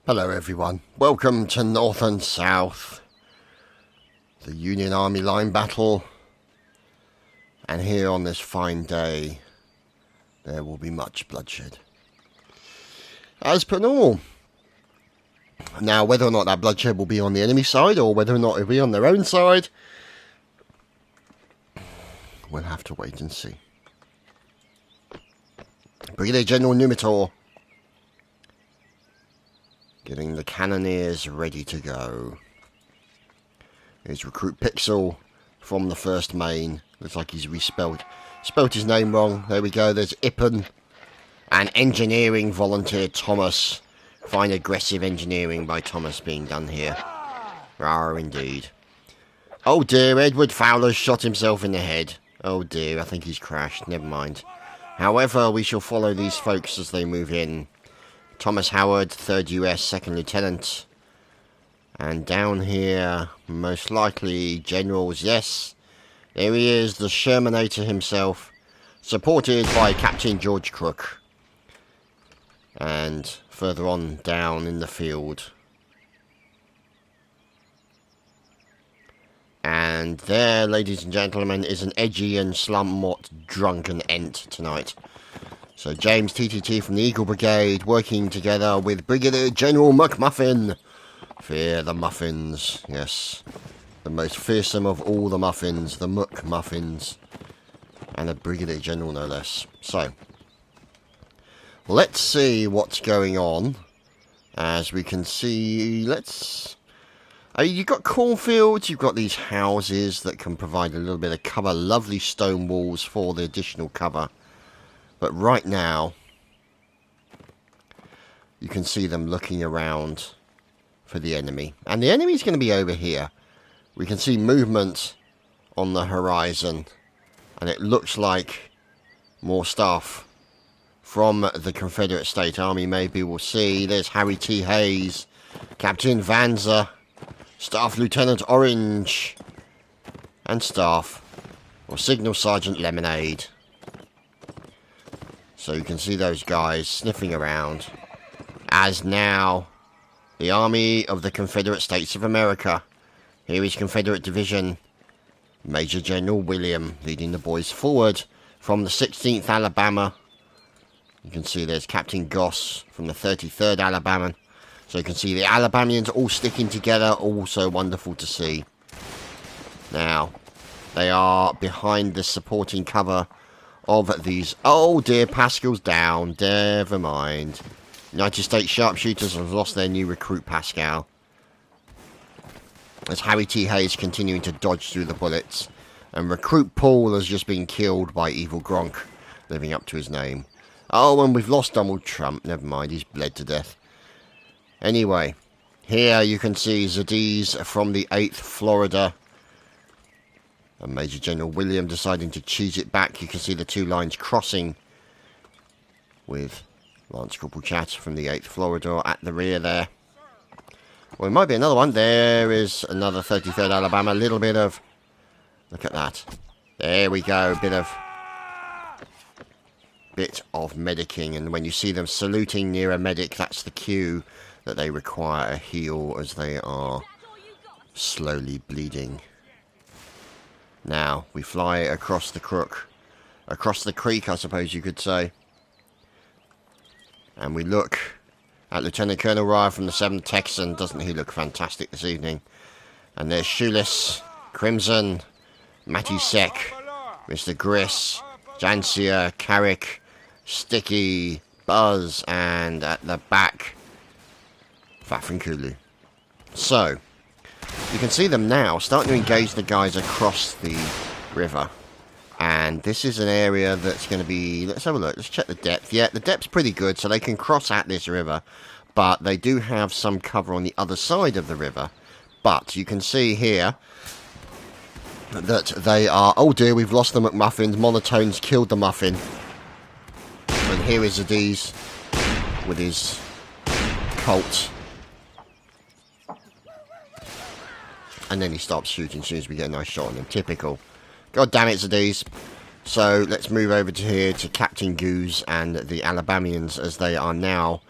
Hello everyone, welcome to North and South, the Union Army line battle, and here on this fine day there will be much bloodshed, as per normal. Now whether or not that bloodshed will be on the enemy side or whether or not it will be on their own side, we'll have to wait and see. Brigadier General Numitor getting the cannoneers ready to go. Here's Recruit Pixel from the 1st Maine. Looks like he's spelt his name wrong. There we go. There's Ippen. And Engineering Volunteer Thomas. Fine aggressive engineering by Thomas being done here. Rah, indeed. Oh dear, Edward Fowler's shot himself in the head. Oh dear, I think he's crashed. Never mind. However, we shall follow these folks as they move in. Thomas Howard, 3rd US, 2nd Lieutenant. And down here, most likely, Generals, yes. There he is, the Shermanator himself, supported by Captain George Crook. And further on down in the field. And there, ladies and gentlemen, is an edgy and slumwhat drunken ent tonight. So James TTT from the Eagle Brigade working together with Brigadier General McMuffin. Fear the Muffins, yes. The most fearsome of all the muffins, the McMuffins. And a Brigadier General no less. So, let's see what's going on. As we can see, you've got cornfields, you've got these houses that can provide a little bit of cover. Lovely stone walls for the additional cover. But right now, you can see them looking around for the enemy. And the enemy's going to be over here. We can see movement on the horizon. And it looks like more stuff from the Confederate State Army. Maybe we'll see. There's Harry T. Hayes, Captain Vanza, Staff Lieutenant Orange, and Staff, or Signal Sergeant Lemonade. So you can see those guys sniffing around. As now, the Army of the Confederate States of America. Here is Confederate Division. Major General William leading the boys forward from the 16th Alabama. You can see there's Captain Goss from the 33rd Alabama. So you can see the Alabamians all sticking together. Also wonderful to see. Now, they are behind the supporting cover of these. Oh dear, Pascal's down. Never mind. United States sharpshooters have lost their new recruit, Pascal. As Harry T. Hayes continuing to dodge through the bullets. And recruit Paul has just been killed by Evil Gronk, living up to his name. Oh, and we've lost Donald Trump. Never mind, he's bled to death. Anyway, here you can see Zadiz from the 8th Florida. And Major General William deciding to cheese it back. You can see the two lines crossing with Lance Corporal Chat from the 8th Florida at the rear there. Well, it might be another one. There is another 33rd Alabama. A little bit of... Look at that. There we go. Bit of medicing. And when you see them saluting near a medic, that's the cue that they require a heal as they are slowly bleeding. Now, we fly across the across the creek, I suppose you could say. And we look at Lieutenant Colonel Ryer from the 7th Texan. Doesn't he look fantastic this evening? And there's Shoeless, Crimson, Matty Sek, Mr. Griss, Jansia, Carrick, Sticky, Buzz, and at the back, Fafinkulu. So, you can see them now starting to engage the guys across the river. And this is an area that's going to be... Let's have a look. Let's check the depth. Yeah, the depth's pretty good, so they can cross at this river. But they do have some cover on the other side of the river. But you can see here that they are... Oh dear, we've lost the McMuffins. Monotone's killed the Muffin. And here is Zadiz with his Colt. And then he stops shooting as soon as we get a nice shot on him. Typical. God damn it, Zadiz. So let's move over to here to Captain Goose and the Alabamians, as they are now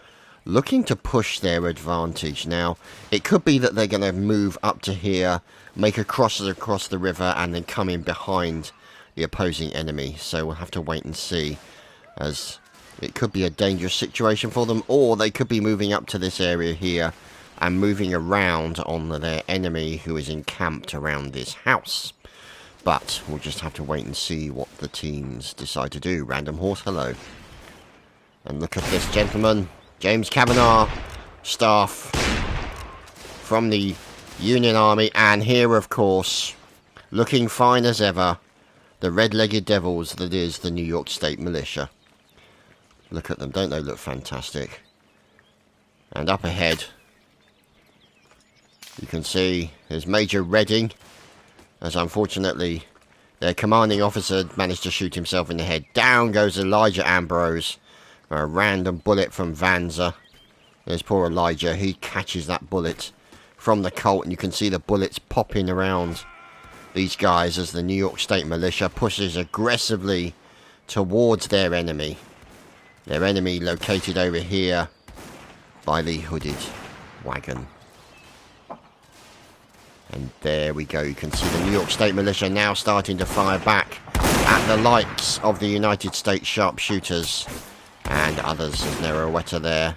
looking to push their advantage. Now, it could be that they're going to move up to here, make a cross across the river, and then come in behind the opposing enemy. So we'll have to wait and see, as it could be a dangerous situation for them, or they could be moving up to this area here and moving around on their enemy who is encamped around this house. But we'll just have to wait and see what the teams decide to do. Random horse, hello. And look at this gentleman, James Kavanagh, staff from the Union Army. And here, of course, looking fine as ever, the red-legged devils that is the New York State Militia. Look at them, don't they look fantastic? And up ahead, you can see there's Major Redding, as unfortunately their commanding officer managed to shoot himself in the head. Down goes Elijah Ambrose, a random bullet from Vanza. There's poor Elijah, he catches that bullet from the Colt, and you can see the bullets popping around these guys as the New York State Militia pushes aggressively towards their enemy. Their enemy located over here by the hooded wagon. And there we go, you can see the New York State Militia now starting to fire back at the likes of the United States sharpshooters and others, as Neroweta there,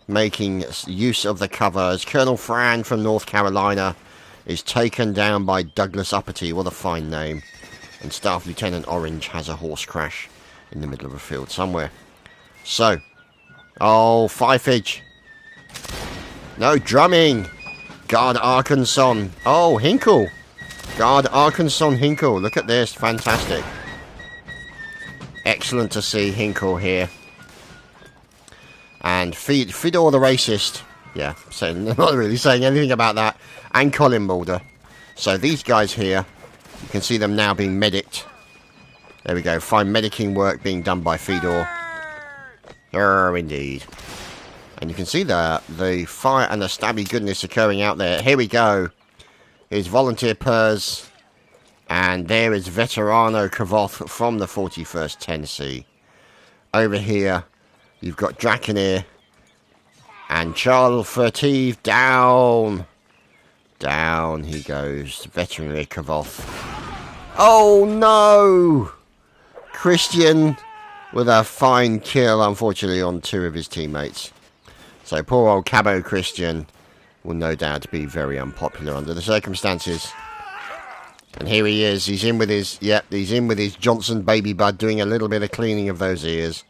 making use of the cover as Colonel Fran from North Carolina is taken down by Douglas Uppity. What a fine name. And Staff Lieutenant Orange has a horse crash in the middle of a field somewhere. So, oh, fifage. No, drumming. Guard Arkansas. Oh, Hinkle. Guard Arkansas Hinkle. Look at this. Fantastic. Excellent to see Hinkle here. And Fedor the racist. Yeah, not really saying anything about that. And Colin Mulder. So these guys here, you can see them now being medicked. There we go. Fine medicing work being done by Fedor. Oh, indeed. And you can see the fire and the stabby goodness occurring out there. Here we go. Here's Volunteer Pers. And there is Veterano Kavoth from the 41st Tennessee. Over here, you've got Draconeer. And Charles Furtive down. Down he goes. Veterinary Kavoth. Oh no! Christian with a fine kill, unfortunately, on two of his teammates. So poor old Cabo Christian will no doubt be very unpopular under the circumstances. And here he is. He's in with his, he's in with his Johnson baby bud, doing a little bit of cleaning of those ears.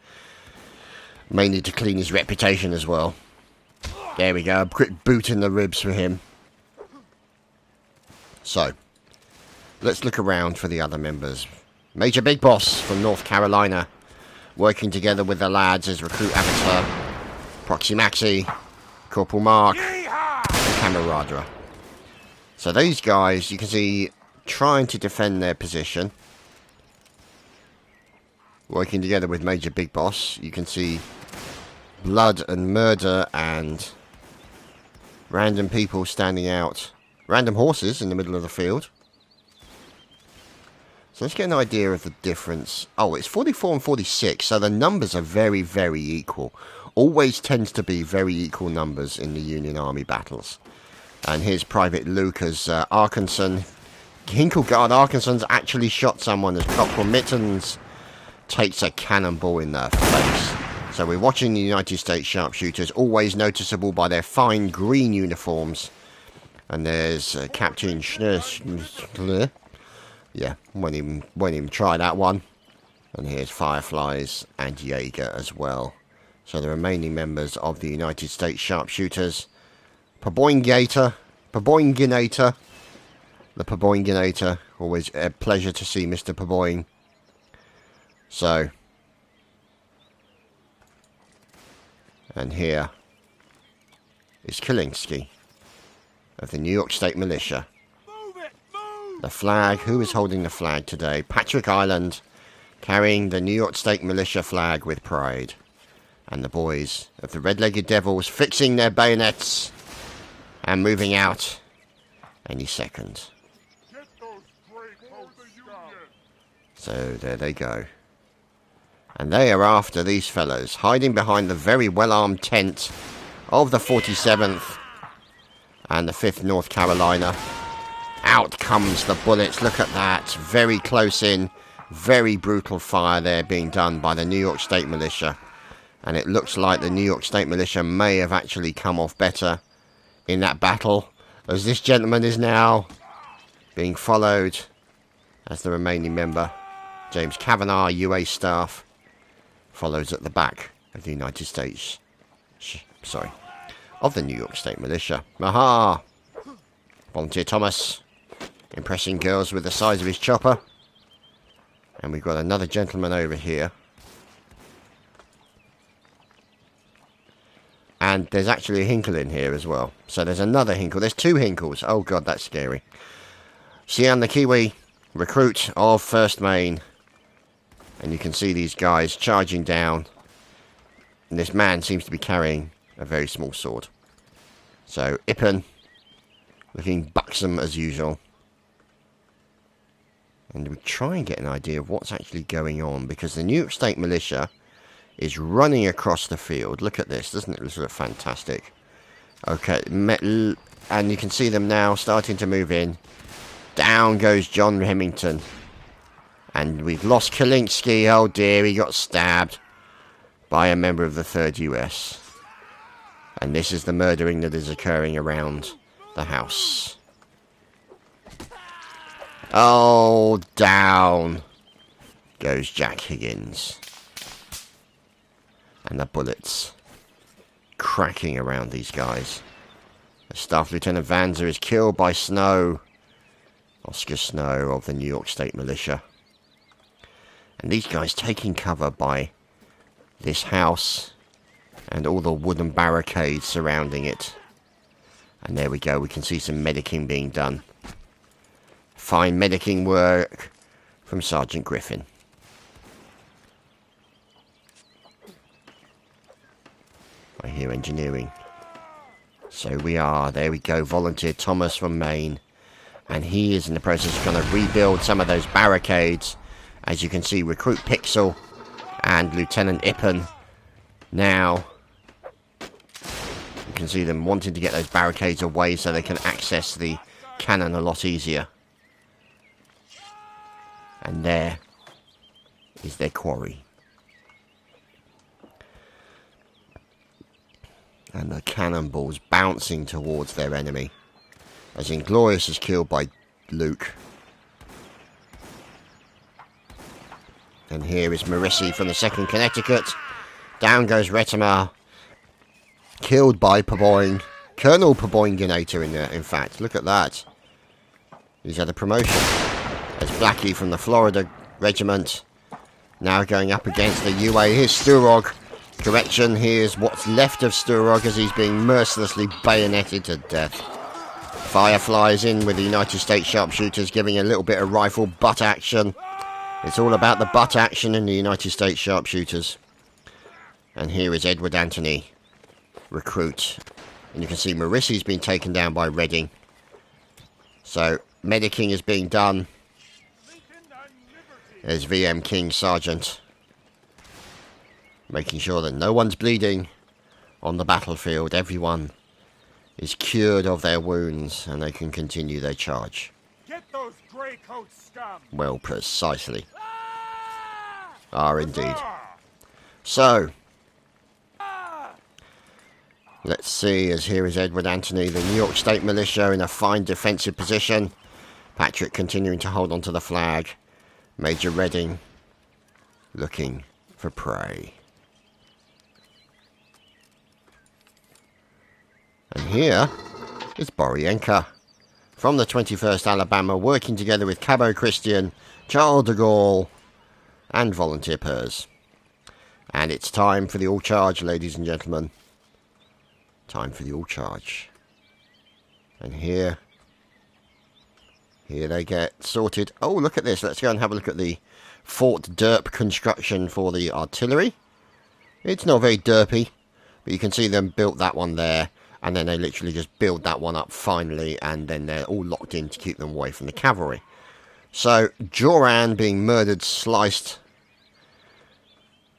Mainly to clean his reputation as well. There we go. A quick boot in the ribs for him. So, let's look around for the other members. Major Big Boss from North Carolina, working together with the lads as Recruit Avatar, Proxy Maxi, Corporal Mark, and Camaraderie. So these guys, you can see, trying to defend their position. Working together with Major Big Boss, you can see blood and murder and random people standing out. Random horses in the middle of the field. So let's get an idea of the difference. Oh, it's 44 and 46, so the numbers are very, very equal. Always tends to be very equal numbers in the Union Army battles. And here's Private Luke as Arkansas. Hinkle Guard Arkansas actually shot someone as Corporal Mittens takes a cannonball in their face. So we're watching the United States sharpshooters, always noticeable by their fine green uniforms. And there's Captain Schnurr. Yeah, won't even try that one. And here's Fireflies and Jaeger as well. So the remaining members of the United States sharpshooters. Peboinginator. The Peboinginator. Always a pleasure to see Mr. Peboing. So. And here is Kalinsky of the New York State Militia. The flag, who is holding the flag today? Patrick Island, carrying the New York State Militia flag with pride. And the boys of the Red-Legged Devils fixing their bayonets and moving out any second. So there they go. And they are after these fellows, hiding behind the very well-armed tent of the 47th and the 5th North Carolina. Out comes the bullets. Look at that. Very close in. Very brutal fire there being done by the New York State Militia. And it looks like the New York State Militia may have actually come off better in that battle, as this gentleman is now being followed as the remaining member, James Kavanagh, UA staff, follows at the back of the United States. Of the New York State Militia. Aha! Volunteer Thomas, impressing girls with the size of his chopper. And we've got another gentleman over here. And there's actually a Hinkle in here as well. So there's another Hinkle. There's 2 Hinkles. Oh god, that's scary. Sian the Kiwi, recruit of 1st Maine. And you can see these guys charging down. And this man seems to be carrying a very small sword. So Ippen, looking buxom as usual. And we try and get an idea of what's actually going on, because the New York State Militia is running across the field. Look at this, doesn't it look fantastic? Okay, and you can see them now starting to move in. Down goes John Remington. And we've lost Kalinsky. Oh dear, he got stabbed by a member of the 3rd US. And this is the murdering that is occurring around the house. Oh, down goes Jack Higgins. And the bullets cracking around these guys. Staff Lieutenant Vanzer is killed by Snow. Oscar Snow of the New York State Militia. And these guys taking cover by this house and all the wooden barricades surrounding it. And there we go, we can see some medicing being done. Fine medicing work from Sergeant Griffin. I hear engineering. So we are, there we go, Volunteer Thomas from Maine. And he is in the process of trying to rebuild some of those barricades. As you can see, Recruit Pixel and Lieutenant Ippen now. You can see them wanting to get those barricades away so they can access the cannon a lot easier. And there is their quarry. And the cannonballs bouncing towards their enemy. As Inglorious is killed by Luke. And here is Marissi from the 2nd Connecticut. Down goes Retimer. Killed by Purboyne. Colonel Purboyne-Ganator in there, in fact. Look at that. He's had a promotion. There's Blackie from the Florida Regiment. Now going up against the UA. Here's Sturog. Correction, here's what's left of Sturog as he's being mercilessly bayoneted to death. Fireflies in with the United States sharpshooters, giving a little bit of rifle butt action. It's all about the butt action in the United States sharpshooters. And here is Edward Anthony, recruit. And you can see Marissi's been taken down by Redding. So, medicing is being done. There's VM King, Sergeant. Making sure that no one's bleeding on the battlefield. Everyone is cured of their wounds and they can continue their charge. Get those grey coat scum. Well, precisely. Indeed. So, let's see, as here is Edward Anthony, the New York State Militia in a fine defensive position. Patrick continuing to hold on to the flag. Major Redding looking for prey. And here is Borienka from the 21st Alabama, working together with Cabo Christian, Charles de Gaulle, and Volunteer Pers. And it's time for the all charge, ladies and gentlemen. Time for the all charge. And here they get sorted. Oh, look at this. Let's go and have a look at the Fort Derp construction for the artillery. It's not very derpy, but you can see them built that one there. And then they literally just build that one up finally, and then they're all locked in to keep them away from the cavalry. So, Joran being murdered, sliced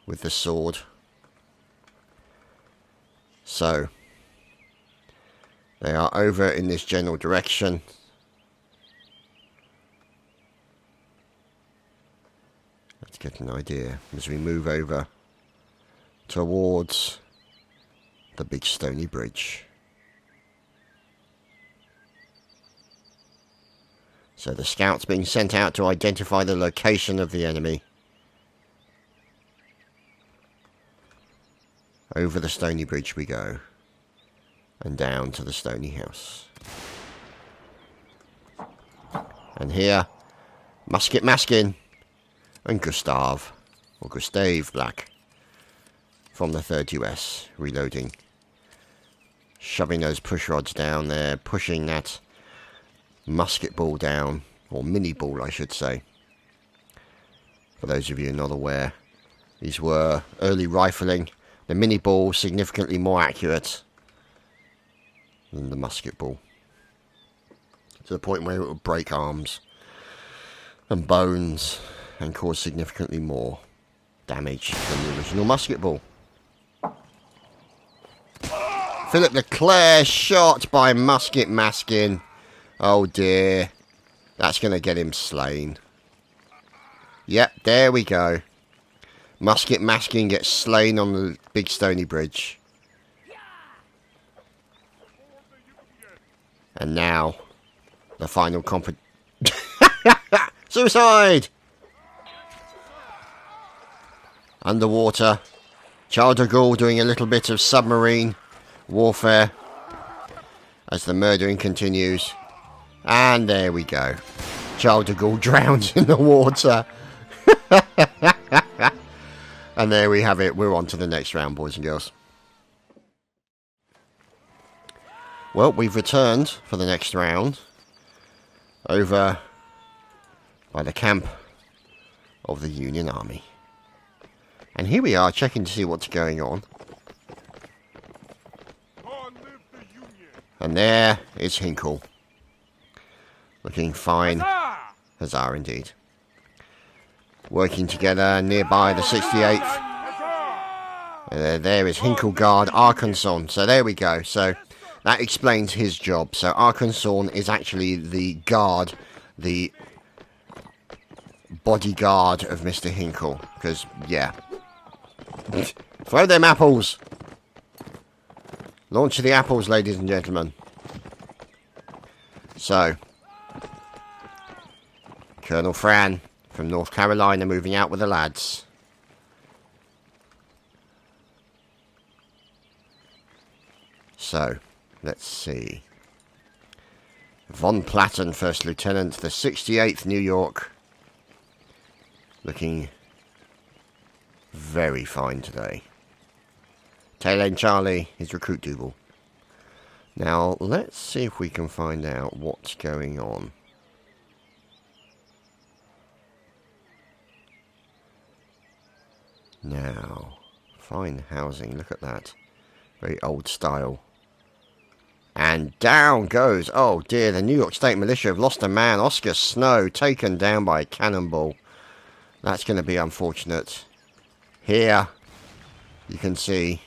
with the sword. So, They are over in this general direction. Let's get an idea as we move over towards the big Stony Bridge. So the scouts being sent out to identify the location of the enemy. Over the Stony Bridge we go. And down to the Stony House. And here, Musket Maskin and Gustave Black from the 3rd US reloading. Shoving those push rods down there, pushing that musket ball down, or mini ball I should say. For those of you not aware, these were early rifling. The mini ball significantly more accurate than the musket ball, to the point where it would break arms and bones and cause significantly more damage than the original musket ball. Philip Leclerc shot by Musket Maskin. Oh dear, that's going to get him slain. Yep, there we go. Musket Maskin gets slain on the big Stony Bridge. And now, the final Suicide! Underwater, Charles de Gaulle doing a little bit of submarine warfare as the murdering continues. And there we go. Charles de Gaulle drowns in the water. And there we have it. We're on to the next round, boys and girls. Well, we've returned for the next round over by the camp of the Union Army. And here we are, checking to see what's going on. And there is Hinkle. Looking fine. Huzzah indeed. Working together nearby the 68th. There is Hinkle Guard Arkansas. So there we go. So that explains his job. So Arkansas is actually the guard, the bodyguard of Mr. Hinkle. Because, yeah. Throw them apples. Launch the apples, ladies and gentlemen. So, Colonel Fran from North Carolina moving out with the lads. So, let's see. Von Platten, First Lieutenant, the 68th New York. Looking very fine today. Taylor Charlie, his recruit double. Now, let's see if we can find out what's going on. Now, fine housing, look at that. Very old style. And down goes, oh dear, the New York State Militia have lost a man. Oscar Snow, taken down by a cannonball. That's going to be unfortunate. Here, you can see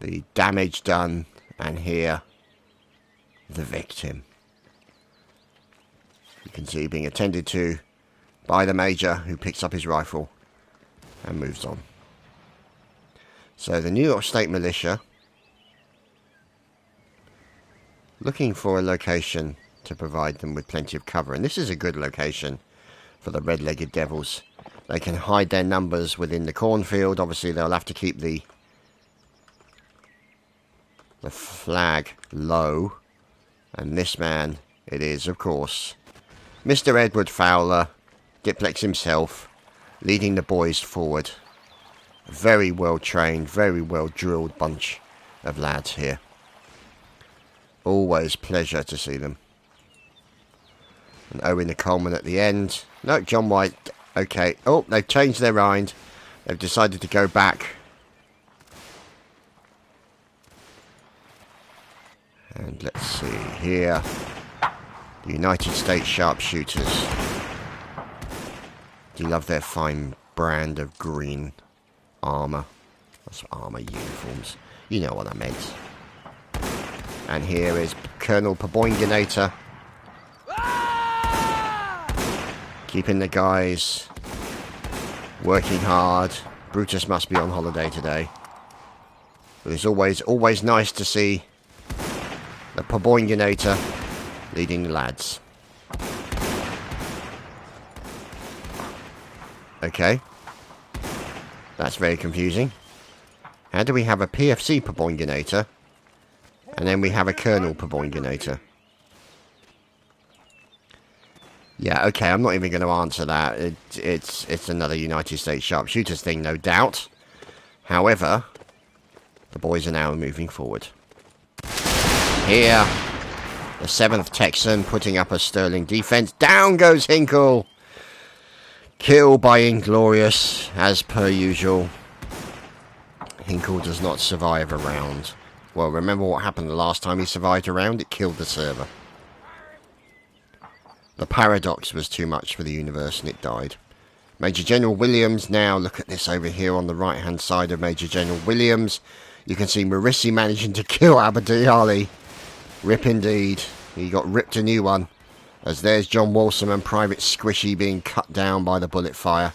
the damage done, and here, the victim. You can see being attended to by the Major, who picks up his rifle and moves on. So the New York State Militia, looking for a location to provide them with plenty of cover. And this is a good location for the red-legged devils. They can hide their numbers within the cornfield. Obviously, they'll have to keep the flag low. And this man, it is, of course, Mr. Edward Fowler, Diplex himself, leading the boys forward. A very well trained, very well drilled bunch of lads here. Always pleasure to see them. And Owen the Coleman at the end. No, John White. Okay. Oh, they've changed their mind. They've decided to go back. And let's see here. The United States Sharpshooters. Do you love their fine brand of green armour? That's armour uniforms. You know what I meant. And here is Colonel Peboinginator. Keeping the guys working hard. Brutus must be on holiday today. But it's always nice to see the Peboinginator leading the lads. Okay. That's very confusing. How do we have a PFC Peboinginator and then we have a Colonel Peboinginator? Yeah, okay, I'm not even going to answer that. It's another United States sharpshooters thing, no doubt. However, the boys are now moving forward. Here, the 7th Texan putting up a sterling defense. Down goes Hinkle. Killed by Inglorious, as per usual. Hinkle does not survive a round. Well, remember what happened the last time he survived a round? It killed the server. The paradox was too much for the universe and it died. Major General Williams now, look at this over here on the right hand side of Major General Williams. You can see Marissi managing to kill Abadi Ali. Rip indeed. He got ripped a new one. As there's John Walsam and Private Squishy being cut down by the bullet fire.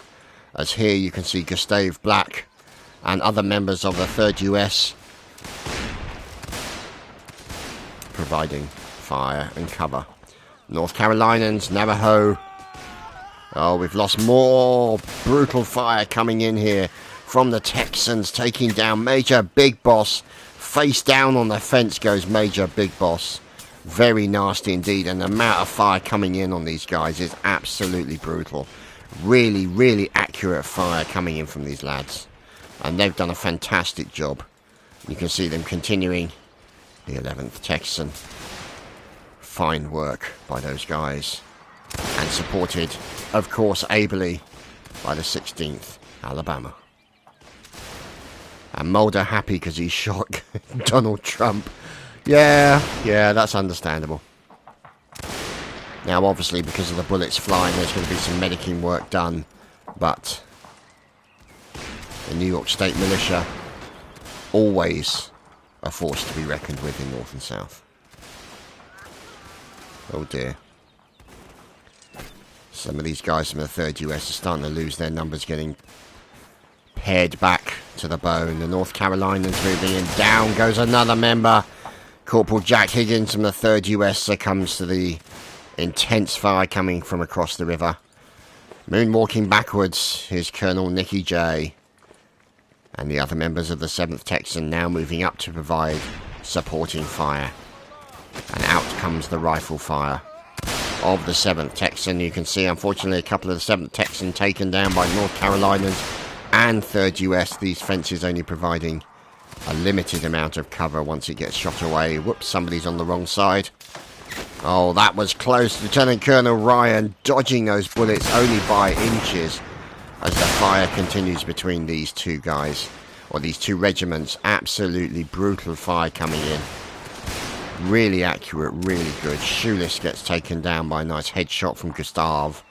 As here you can see Gustave Black and other members of the 3rd US providing fire and cover. North Carolinians, Navajo. Oh, we've lost more brutal fire coming in here from the Texans, taking down Major Big Boss. Face down on the fence goes Major Big Boss. Very nasty indeed, and the amount of fire coming in on these guys is absolutely brutal. Really, really accurate fire coming in from these lads. And they've done a fantastic job. You can see them continuing. The 11th Texan. Fine work by those guys. And supported, of course, ably by the 16th Alabama. And Mulder happy because he shot Donald Trump. Yeah, that's understandable. Now, obviously, because of the bullets flying, there's going to be some medicing work done. But the New York State Militia, always a force to be reckoned with in North and South. Oh dear. Some of these guys from the 3rd US are starting to lose their numbers, getting pared back to the bone. The North Carolinians moving in. Down goes another member. Corporal Jack Higgins from the 3rd US succumbs to the intense fire coming from across the river. Moonwalking backwards is Colonel Nicky J. And the other members of the 7th Texan now moving up to provide supporting fire. And out comes the rifle fire of the 7th Texan. You can see, unfortunately, a couple of the 7th Texan taken down by North Carolinians and 3rd US. These fences only providing a limited amount of cover once it gets shot away. Whoops, somebody's on the wrong side. Oh, that was close. Lieutenant Colonel Ryan dodging those bullets only by inches as the fire continues between these two guys, or these two regiments. Absolutely brutal fire coming in. Really accurate, really good. Shoeless gets taken down by a nice headshot from Gustave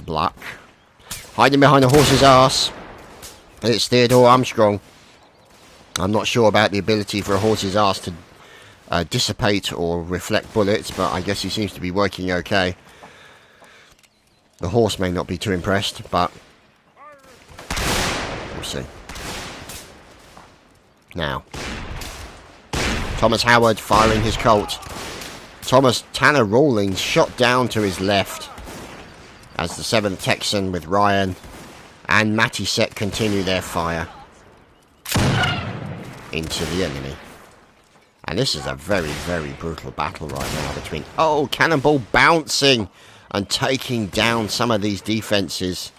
Black. Hiding behind a horse's ass. It's Theodore Armstrong. I'm not sure about the ability for a horse's ass to dissipate or reflect bullets, but I guess he seems to be working okay. The horse may not be too impressed, but we'll see. Now, Thomas Howard firing his Colt. Thomas Tanner Rawlings shot down to his left as the 7th Texan with Ryan and Matty Set continue their fire into the enemy. And this is a very, very brutal battle right now between... Oh, Cannonball bouncing and taking down some of these defences.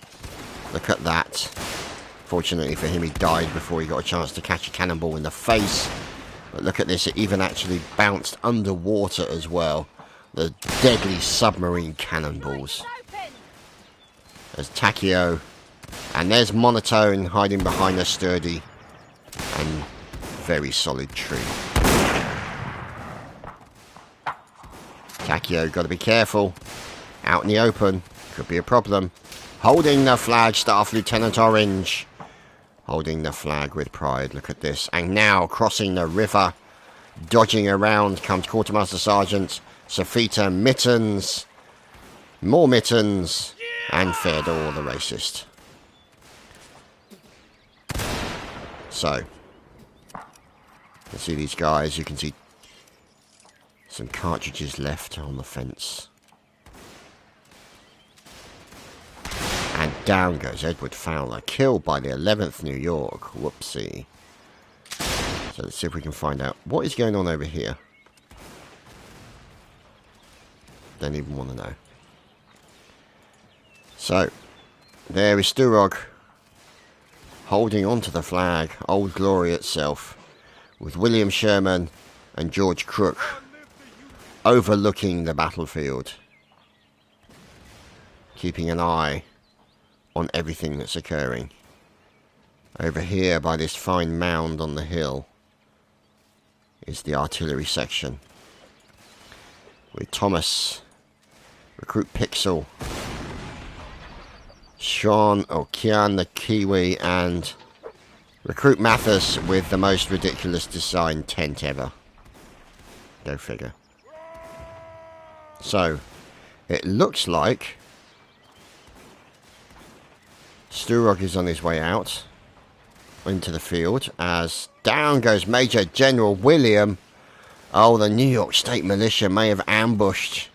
Look at that. Fortunately for him, he died before he got a chance to catch a cannonball in the face. But look at this, it even actually bounced underwater as well. The deadly submarine cannonballs. There's Takio. And there's Monotone hiding behind a sturdy and very solid tree. Takio, got to be careful. Out in the open, could be a problem. Holding the flag, Staff Lieutenant Orange. Holding the flag with pride, look at this. And now crossing the river Dodging around comes Quartermaster Sergeant Sophita Mittens. More Mittens. And Fedor the racist. So, you can see these guys. You can see some cartridges left on the fence. And down goes Edward Fowler, killed by the 11th New York. Whoopsie. So let's see if we can find out what is going on over here. Don't even want to know. So, there is Sturog, holding onto the flag, Old Glory itself, with William Sherman and George Crook overlooking the battlefield, keeping an eye on everything that's occurring. Over here by this fine mound on the hill is the artillery section, with Thomas, Recruit Pixel, Sean Okian the Kiwi, and Recruit Mathis with the most ridiculous design tent ever. Go figure. So, it looks like Sturog is on his way out into the field as down goes Major General William. Oh, the New York State Militia may have ambushed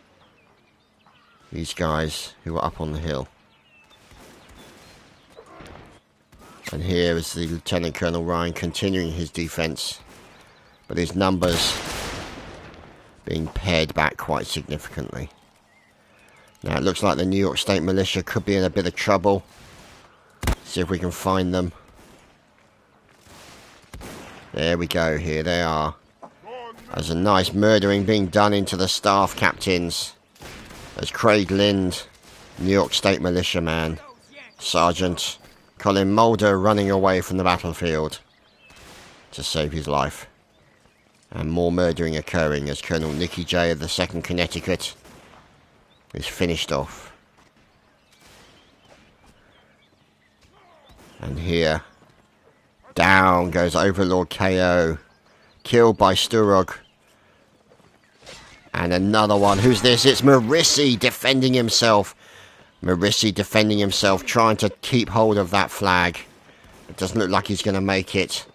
these guys who were up on the hill. And here is the Lieutenant Colonel Ryan continuing his defense, but his numbers being pared back quite significantly. Now it looks like the New York State Militia could be in a bit of trouble. See if we can find them. There we go, here they are. There's a nice murdering being done into the staff captains. There's Craig Lind, New York State Militia man, Sergeant Colin Mulder running away from the battlefield to save his life. And more murdering occurring as Colonel Nicky J of the 2nd Connecticut is finished off. And here, down goes Overlord KO, killed by Sturog. And another one. Who's this? It's Marissi defending himself. Marissi defending himself, trying to keep hold of that flag. It doesn't look like he's going to make it.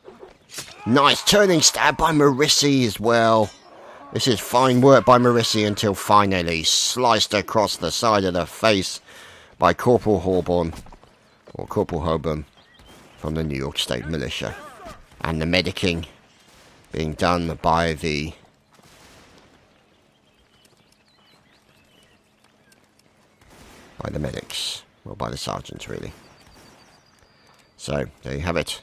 Nice turning stab by Marissi as well. This is fine work by Marissi until finally sliced across the side of the face by Corporal Horborn, or Corporal Hoburn, from the New York State Militia. And the medicing being done by the medics, well, by the sergeants really. So there you have it.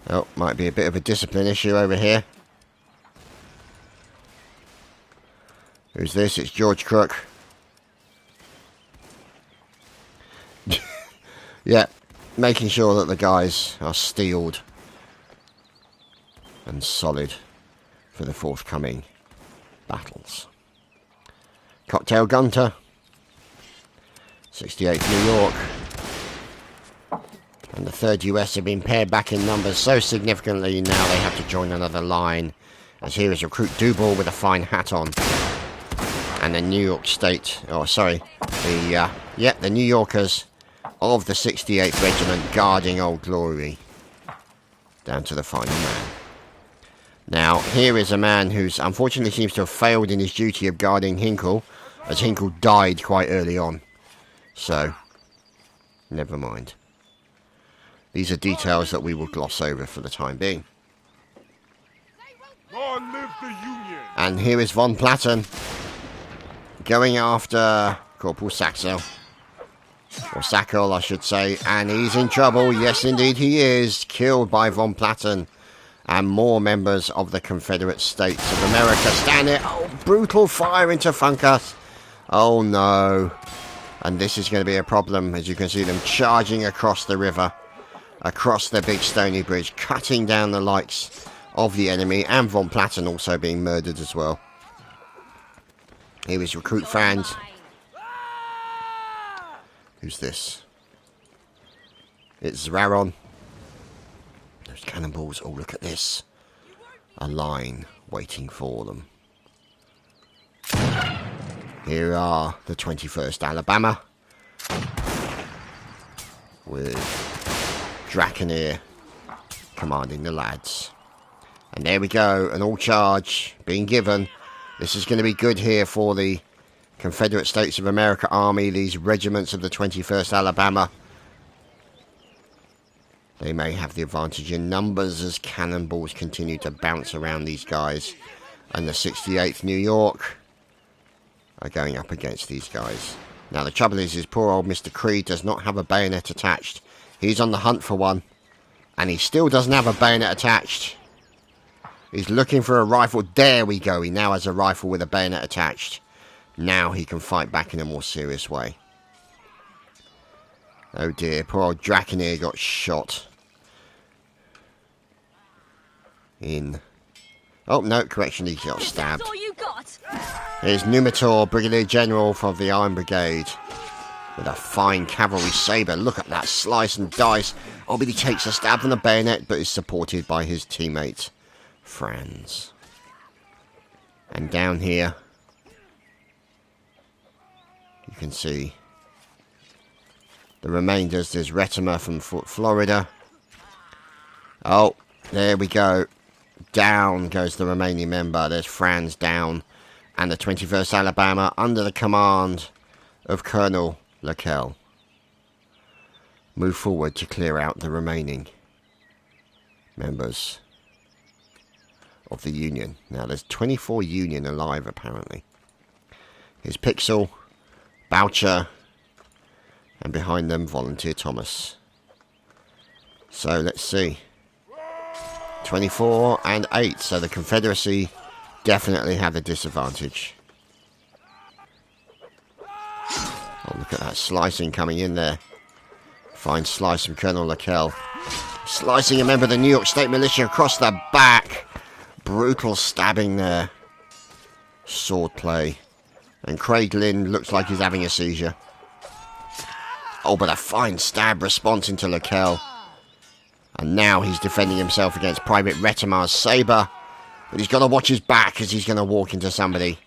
Oh, might be a bit of a discipline issue over here. Who's this? It's George Crook. Yeah, making sure that the guys are steeled and solid for the forthcoming battles. Cocktail Gunter, 68th New York, and the 3rd US have been pared back in numbers so significantly now they have to join another line, as here is Recruit Dubal with a fine hat on, and the New York State, oh sorry, the New Yorkers of the 68th Regiment guarding Old Glory down to the final man. Now here is a man who unfortunately seems to have failed in his duty of guarding Hinkle, as Hinkle died quite early on. So, never mind. These are details that we will gloss over for the time being. Long live the Union! And here is Von Platten going after Corporal Saxel. Or Sackel, I should say. And he's in trouble. Yes, indeed he is. Killed by Von Platten. And more members of the Confederate States of America stand there. Oh, brutal fire into Funkus. Oh no. And this is going to be a problem, as you can see them charging across the river, across the big Stony Bridge, cutting down the lights of the enemy, and Von Platten also being murdered as well. Here is Recruit Fans. Who's this? It's Zraron. those cannonballs. Oh, look at this. A line waiting for them. Here are the 21st Alabama. With Draconeer commanding the lads. And there we go. An all charge being given. This is going to be good here for the Confederate States of America Army. These regiments of the 21st Alabama. They may have the advantage in numbers as cannonballs continue to bounce around these guys. And the 68th New York are going up against these guys. Now the trouble is poor old Mr. Creed does not have a bayonet attached. He's on the hunt for one. And he still doesn't have a bayonet attached. He's looking for a rifle. There we go. He now has a rifle with a bayonet attached. Now he can fight back in a more serious way. Oh dear, poor old Draconeer got shot. Oh no, correction, he got stabbed. Here's Numitor, Brigadier General from the Iron Brigade. With a fine cavalry sabre. Look at that slice and dice. Oh, but he takes a stab from the bayonet, but is supported by his teammate, Franz. And down here, you can see the remainders. There's Retimer from Fort Florida. Oh, there we go. Down goes the remaining member. There's Franz down. And the 21st Alabama under the command of Colonel Laquelle move forward to clear out the remaining members of the Union. Now there's 24 Union alive apparently. Here's Pixel, Boucher, and behind them Volunteer Thomas. So let's see. 24 and 8, so the Confederacy definitely have the disadvantage. Oh, look at that slicing coming in there. Fine slice from Colonel Laquelle. Slicing a member of the New York State Militia across the back. Brutal stabbing there. Sword play. And Craig Lynn looks like he's having a seizure. Oh, but a fine stab response into Laquelle. And now he's defending himself against Private Retimar's sabre. But he's got to watch his back as he's going to walk into somebody.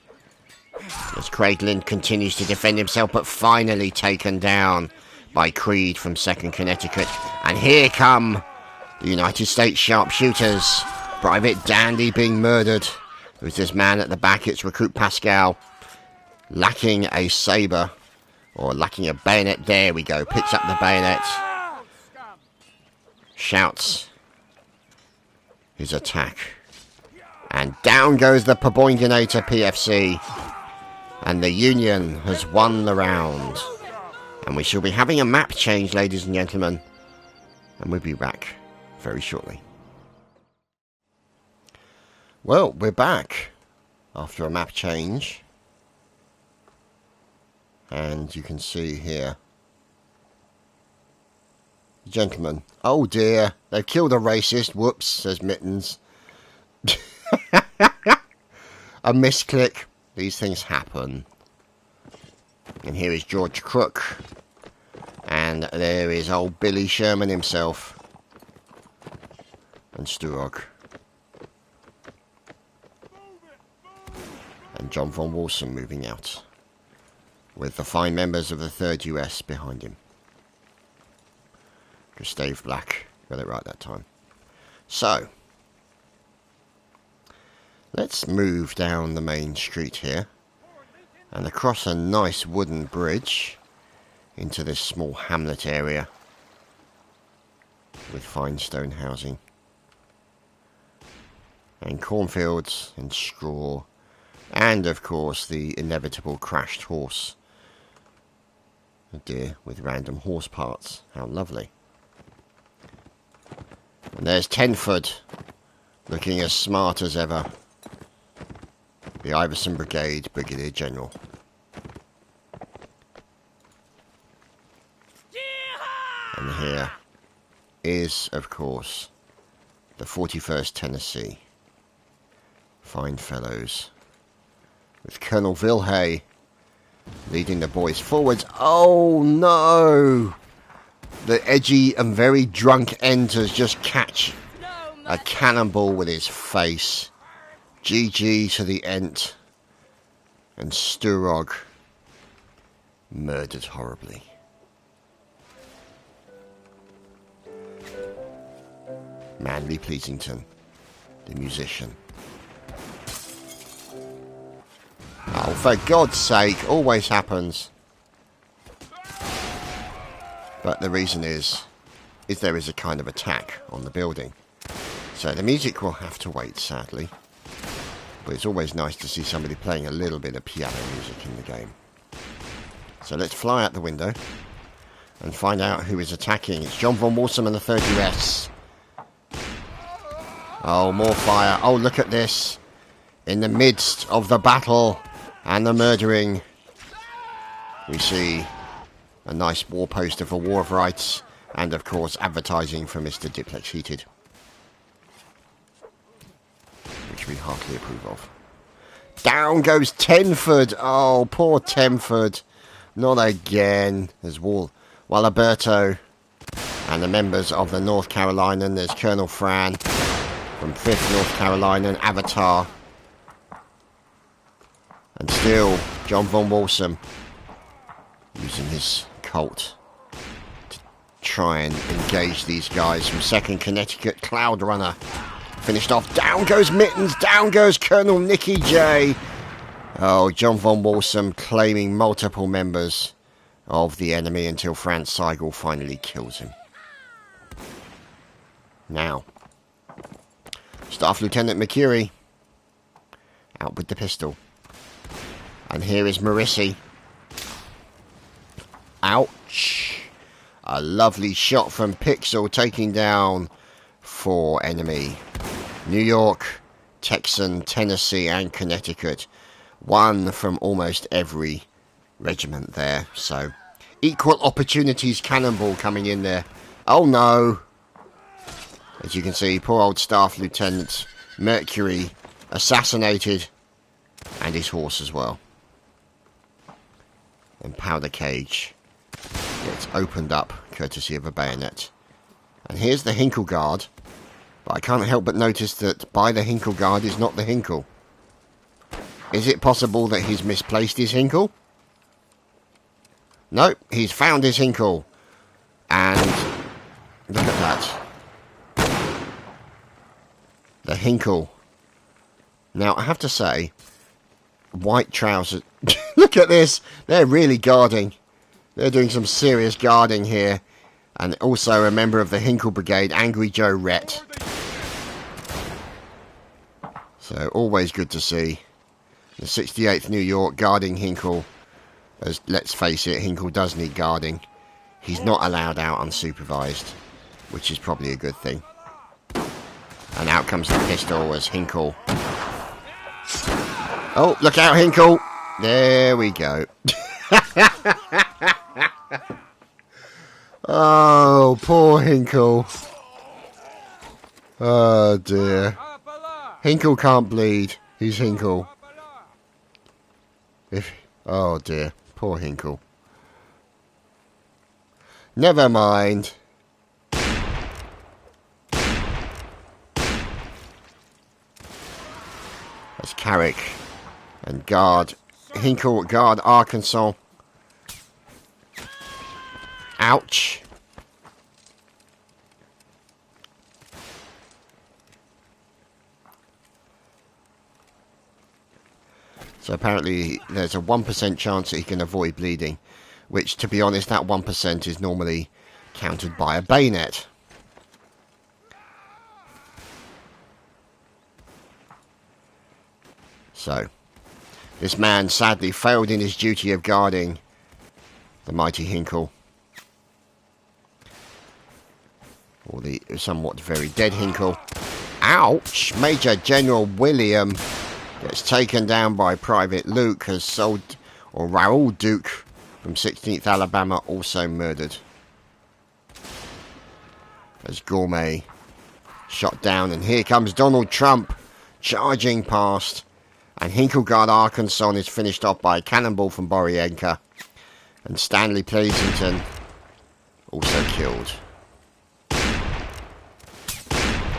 As Craig Lynn continues to defend himself, but finally taken down by Creed from 2nd Connecticut. And here come the United States sharpshooters. Private Dandy being murdered. Who's this man at the back? It's Recruit Pascal. Lacking a sabre. Or lacking a bayonet. There we go. Picks up the bayonet. Shouts his attack. And down goes the Peboinganator PFC. And the Union has won the round. And we shall be having a map change, ladies and gentlemen. And we'll be back very shortly. Well, we're back after a map change. And you can see here. Gentlemen. Oh dear. They've killed a racist. Whoops, says Mittens. A misclick. These things happen. And here is George Crook. And there is old Billy Sherman himself. And Sturrock. And John von Walson moving out. With the fine members of the 3rd US behind him. Gustave Black. Got it right that time. So. Let's move down the main street here. And across a nice wooden bridge. Into this small hamlet area. With fine stone housing. And cornfields and straw. And of course the inevitable crashed horse. A deer with random horse parts. How lovely. And there's Tenford. Looking as smart as ever. The Iverson Brigade Brigadier General. And here is, of course, the 41st Tennessee. Fine fellows. With Colonel Vilhay leading the boys forwards. Oh no! The edgy and very drunk Enters just catch A cannonball with his face. GG to the Ent. And Sturog murdered horribly. Manly Pleasington, the musician. Oh, for God's sake, always happens. But the reason is there is a kind of attack on the building. So the music will have to wait, sadly. But it's always nice to see somebody playing a little bit of piano music in the game. So let's fly out the window and find out who is attacking. It's John von Walsum and the 3rd US. Oh, more fire. Oh, look at this. In the midst of the battle and the murdering, we see a nice war poster for War of Rights and, of course, advertising for Mr. Diplex Heated, which we heartily approve of. Down goes Tenford. Oh, poor Tenford. Not again. There's Walberto and the members of the North Carolinian. There's Colonel Fran from 5th North Carolinian, Avatar. And still, John von Walsum using his Colt to try and engage these guys from 2nd Connecticut. Cloud Runner finished off. Down goes Mittens. Down goes Colonel Nicky J. Oh, John von Walsum claiming multiple members of the enemy until Franz Seigel finally kills him. Now, Staff Lieutenant McCurry out with the pistol. And here is Marissi. Ouch. A lovely shot from Pixel, taking down 4 enemy. New York, Texan, Tennessee and Connecticut. 1 from almost every regiment there. So, equal opportunities cannonball coming in there. Oh no. As you can see, poor old Staff Lieutenant Mercury assassinated. And his horse as well. And Powder Cage gets opened up, courtesy of a bayonet. And here's the Hinkle Guard. But I can't help but notice that by the Hinkle Guard is not the Hinkle. Is it possible that he's misplaced his Hinkle? No, he's found his Hinkle. And look at that. The Hinkle. Now, I have to say, white trousers. Look at this. They're really guarding. They're doing some serious guarding here. And also a member of the Hinkle Brigade, Angry Joe Rhett. So, always good to see. The 68th New York guarding Hinkle. As, let's face it, Hinkle does need guarding. He's not allowed out unsupervised, which is probably a good thing. And out comes the pistol as Hinkle. Oh, look out, Hinkle. There we go. Oh, poor Hinkle. Oh, dear. Hinkle can't bleed. He's Hinkle. Oh, dear. Poor Hinkle. Never mind. That's Carrick. And guard. Hinkle, guard Arkansas. Ouch. So apparently there's a 1% chance that he can avoid bleeding. Which, to be honest, that 1% is normally countered by a bayonet. So, this man sadly failed in his duty of guarding the mighty Hinkle. Or the somewhat very dead Hinkle. Ouch! Major General William gets taken down by Private Luke, has sold, or Raoul Duke from 16th Alabama also murdered. As Gourmet shot down, and here comes Donald Trump charging past. And Hinkle Guard Arkansas is finished off by a cannonball from Borienka. And Stanley Pleasington also killed.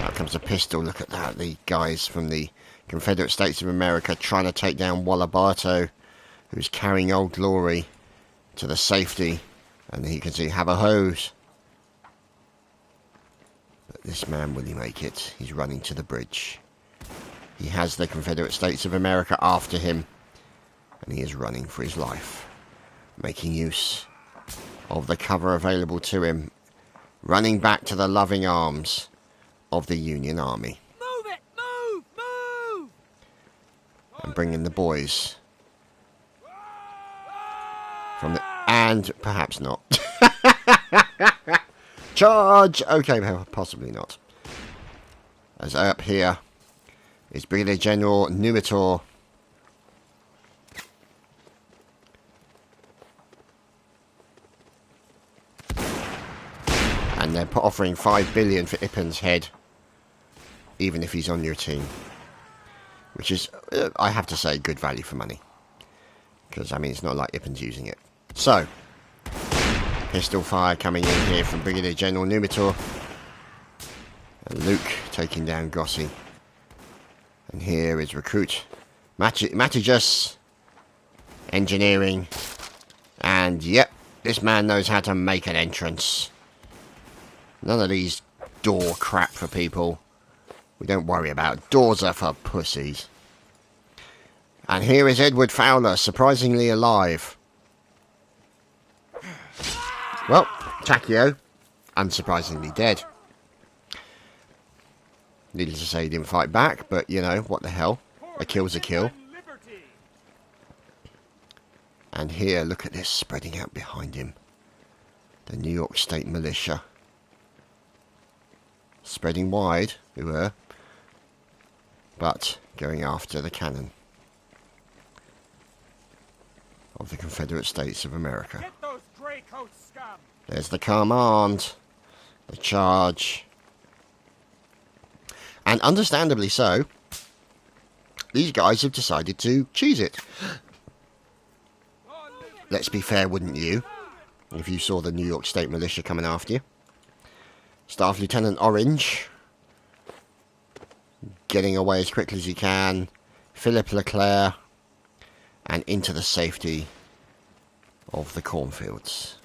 That Out comes a pistol. Look at that. The guys from the Confederate States of America trying to take down Wallabato, who's carrying Old Glory to the safety. And you can see have a hose. But this man, will he make it? He's running to the bridge. He has the Confederate States of America after him. And he is running for his life. Making use of the cover available to him. Running back to the loving arms of the Union Army. Move it! Move! Move! And bringing the boys from the... And perhaps not. Charge! Okay, possibly not. As up here is Brigadier General Numitor. And they're offering 5 billion for Ippen's head, even if he's on your team. Which is, I have to say, good value for money. Because, I mean, it's not like Ippen's using it. So, pistol fire coming in here from Brigadier General Numitor. And Luke taking down Gossi. And here is Recruit Matigus. Engineering. And, yep, this man knows how to make an entrance. None of these door crap for people. We don't worry about. Doors are for pussies. And here is Edward Fowler, surprisingly alive. Well, Takeo, unsurprisingly dead. Needless to say, he didn't fight back, but, you know, what the hell. A kill's a kill. And here, look at this, spreading out behind him. The New York State Militia. Spreading wide, we were, but going after the cannon of the Confederate States of America. Get those gray coat scum. There's the command, the charge, and understandably so, these guys have decided to cheese it. Let's be fair, wouldn't you, if you saw the New York State Militia coming after you? Staff Lieutenant Orange getting away as quickly as he can. Philip Leclerc, and into the safety of the cornfields.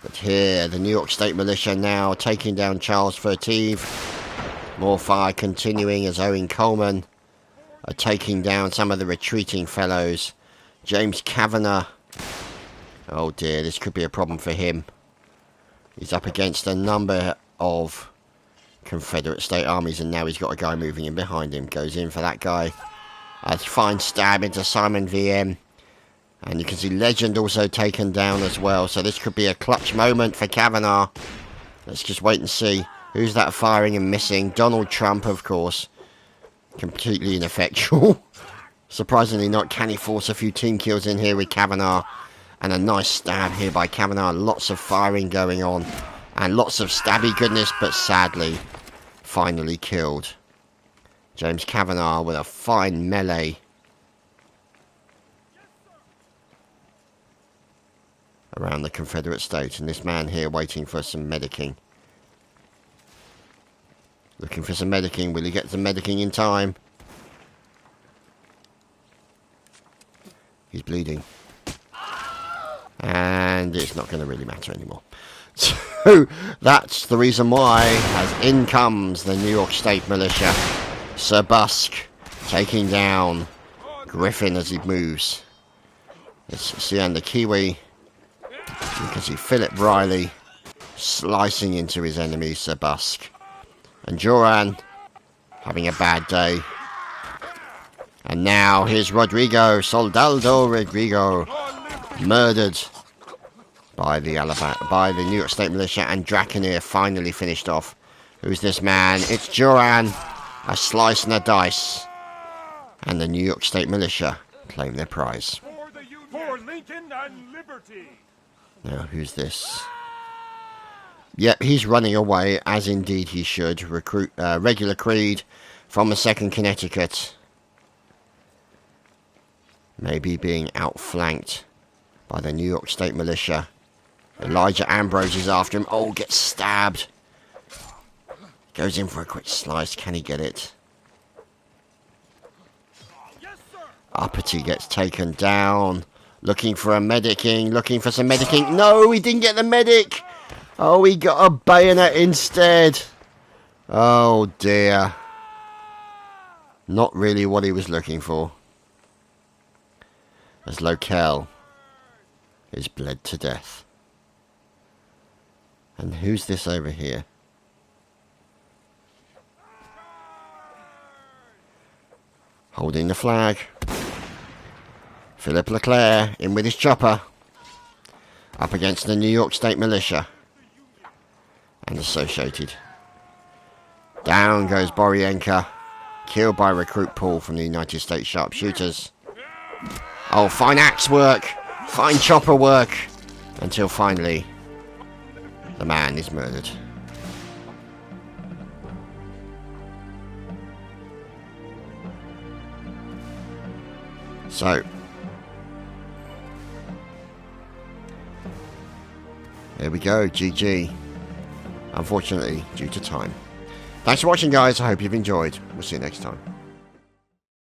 But here, the New York State Militia now taking down Charles Furtive. More fire continuing as Owen Coleman are taking down some of the retreating fellows. James Kavanagh. Oh dear, this could be a problem for him. He's up against a number of Confederate State armies, and now he's got a guy moving in behind him. Goes in for that guy. A fine stab into Simon VM. And you can see Legend also taken down as well. So this could be a clutch moment for Kavanagh. Let's just wait and see. Who's that firing and missing? Donald Trump, of course. Completely ineffectual. Surprisingly not. Can he force a few team kills in here with Kavanagh? And a nice stab here by Kavanagh. Lots of firing going on. And lots of stabby goodness, but sadly, finally killed. James Kavanagh with a fine melee. Around the Confederate States. And this man here waiting for some medicing. Looking for some medicing. Will he get some medicing in time? He's bleeding. And it's not going to really matter anymore. So that's the reason why, as in comes the New York State Militia. Sir Busk taking down Griffin as he moves. Let's see, and the Kiwi. You can see Philip Riley slicing into his enemy, Sir Busk. And Joran having a bad day. And now here's Rodrigo, Soldado Rodrigo, murdered by the New York State Militia, and Draconeer finally finished off. Who's this man? It's Joran, a slice and a dice. And the New York State Militia claim their prize. For Lincoln and liberty. Now, who's this? Yep, he's running away, as indeed he should. Regular Creed from the 2nd Connecticut. Maybe being outflanked by the New York State Militia. Elijah Ambrose is after him. Oh, gets stabbed. Goes in for a quick slice. Can he get it? Yes, sir. Uppity gets taken down. Looking for a medicing. Looking for some medicing. No, he didn't get the medic. Oh, he got a bayonet instead. Oh, dear. Not really what he was looking for. As Locale is bled to death. And who's this over here? Holding the flag. Philip Leclerc in with his chopper. Up against the New York State Militia. And associated. Down goes Borienka. Killed by recruit Paul from the United States Sharpshooters. Oh, fine axe work. Fine chopper work. Until finally, the man is murdered. So, there we go, GG. Unfortunately, due to time. Thanks for watching, guys. I hope you've enjoyed. We'll see you next time.